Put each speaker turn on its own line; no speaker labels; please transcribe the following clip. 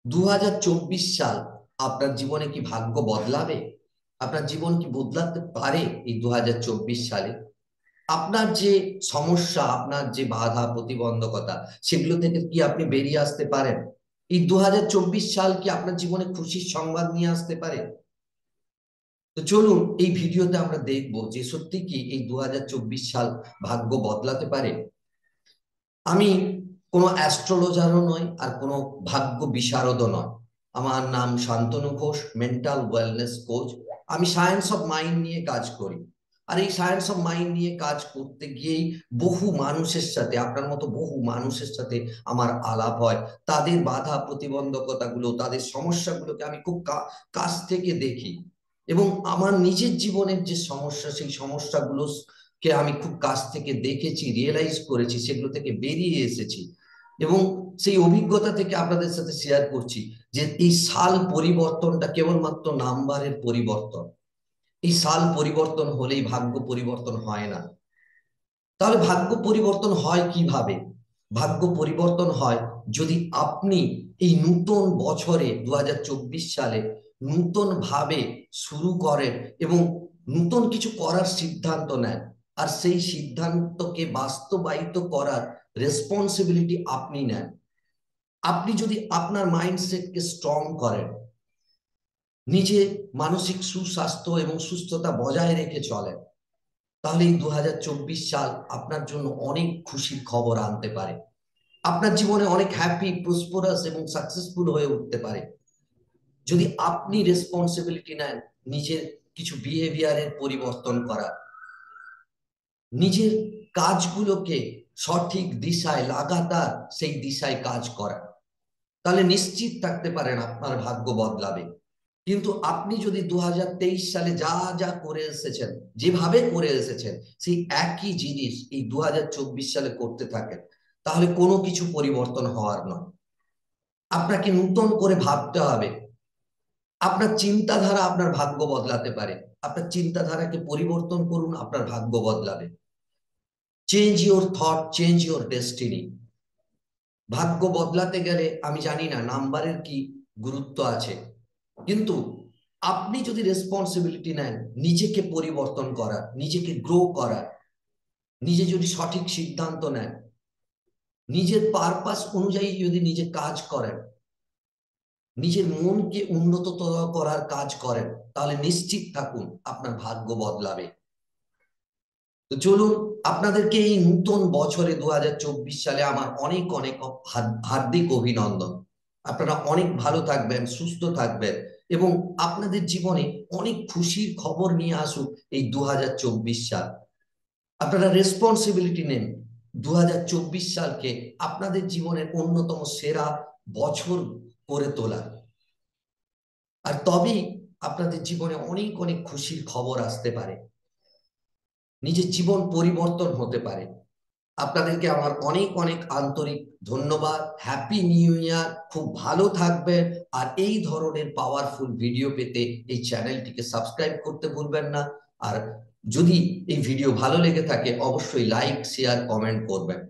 2024 সাল আপনার জীবনে কি ভাগ্য বদলাবে? আপনার জীবন কি বদলাতে পারে এই 2024 সালে? আপনার যে সমস্যা, আপনার যে বাধা প্রতিবন্ধকতা, সেগুলো থেকে কি আপনি বেরিয়ে আসতে পারেন? এই 2024 সাল কি আপনার জীবনে খুশির সংবাদ নিয়ে আসতে পারে? তো চলুন এই ভিডিওতে আমরা দেখবো যে সত্যি কি এই 2024 সাল ভাগ্য বদলাতে পারে। আমি কোনো অ্যাস্ট্রোলজারও নয় আর কোনো ভাগ্য বিশারদও নয়। আমার নাম Shantanu Ghosh, mental wellness coach. আমি সায়েন্স অফ মাইন্ড নিয়ে কাজ করি। আর এই সায়েন্স অফ মাইন্ড নিয়ে কাজ করতে গিয়েই বহু মানুষের সাথে, আপনার মতো বহু মানুষের সাথে আমার আলাপ হয়। তাদের বাধা প্রতিবন্ধকতাগুলো, তাদের সমস্যাগুলোকে আমি খুব কাছ থেকে দেখি। এবং আমার নিজের জীবনের যে সমস্যা, সেই সমস্যাগুলো কে আমি খুব কাছ থেকে দেখেছি, রিয়েলাইজ করেছি, সেগুলো থেকে বেরিয়ে এসেছি। এবং সেই অভিজ্ঞতা থেকে আপনাদের সাথে শেয়ার করছি যে এই সাল পরিবর্তনটা কেবলমাত্র নাম্বারের পরিবর্তন। এই সাল পরিবর্তন হলেই ভাগ্য পরিবর্তন হয় না। তাহলে ভাগ্য পরিবর্তন হয় কিভাবে? ভাগ্য পরিবর্তন হয় যদি আপনি এই নতুন বছরে 2024 সালে নতুন ভাবে শুরু করেন এবং নতুন কিছু করার সিদ্ধান্ত নেন। আর সেই সিদ্ধান্তকে বাস্তবায়িত করার রেসপন্সিবিলিটি আপনি নেন। আপনি যদি আপনার মাইন্ডসেটকে স্ট্রং করেন, নিজের মানসিক সুস্বাস্থ্য এবং সুস্থতা বজায় রেখে চলেন, তাহলে এই 2024 সাল আপনার জন্য অনেক খুশির খবর আনতে পারে। আপনার জীবনে অনেক হ্যাপি, প্রসপারাস এবং সাকসেসফুল হয়ে উঠতে পারে যদি আপনি রেসপন্সিবিলিটি নেন নিজের কিছু বিহেভিয়ারের পরিবর্তন করা, নিজের কাজগুলোকে সঠিক দিশায় লাগাতার সেই দিশায় কাজ করা। তাহলে নিশ্চিত থাকতে পারেন আপনার ভাগ্য বদলাবে। কিন্তু আপনি যদি 2023 সালে যা যা করে এসেছেন, যেভাবে করে এসেছেন, সেই একই জিনিস এই 2024 সালে করতে থাকেন, তাহলে কোনো কিছু পরিবর্তন হওয়ার নয়। আপনাকে নতুন করে ভাবতে হবে। আপনার চিন্তাধারা আপনার ভাগ্য বদলাতে পারে। আপনার চিন্তাধারাকে পরিবর্তন করুন, আপনার ভাগ্য বদলাবে। Change your thought, change your destiny. ভাগ্য বদলাতে গেলে আমি জানি না নাম্বারের কি গুরুত্ব আছে, কিন্তু আপনি যদি রেসপন্সিবিলিটি নেন নিজেকে পরিবর্তন করার, নিজেকে গ্রো করার, নিজে যদি সঠিক সিদ্ধান্ত নেন, নিজের পারপাস অনুযায়ী যদি নিজে কাজ করেন, নিজের মনকে উন্নত করার কাজ করেন, তাহলে নিশ্চিত থাকুন আপনার ভাগ্য বদলাবে। তো চলুন আপনাদেরকে এই নতুন বছরে 2024 সালে আমার অনেক অনেক হার্দিক অভিনন্দন। আপনারা অনেক ভালো থাকবেন, সুস্থ থাকবেন এবং আপনাদের জীবনে অনেক খুশির খবর নিয়ে আসুক এই 2024 সাল। আপনারা রেসপন্সিবিলিটি নেন 2024 সালকে আপনাদের জীবনের অন্যতম সেরা বছর করে তোলা। আর তবেই আপনাদের জীবনে অনেক অনেক খুশির খবর আসতে পারে, নিজের জীবন পরিবর্তন হতে পারে। আপনাদেরকে আমার অনেক অনেক আন্তরিক ধন্যবাদ। Happy new year. খুব ভালো থাকবেন। আর এই ধরনের পাওয়ারফুল ভিডিও পেতে এই চ্যানেলটিকে সাবস্ক্রাইব করতে ভুলবেন না। আর যদি এই ভিডিও ভালো লেগে থাকে অবশ্যই লাইক, শেয়ার, কমেন্ট করবেন।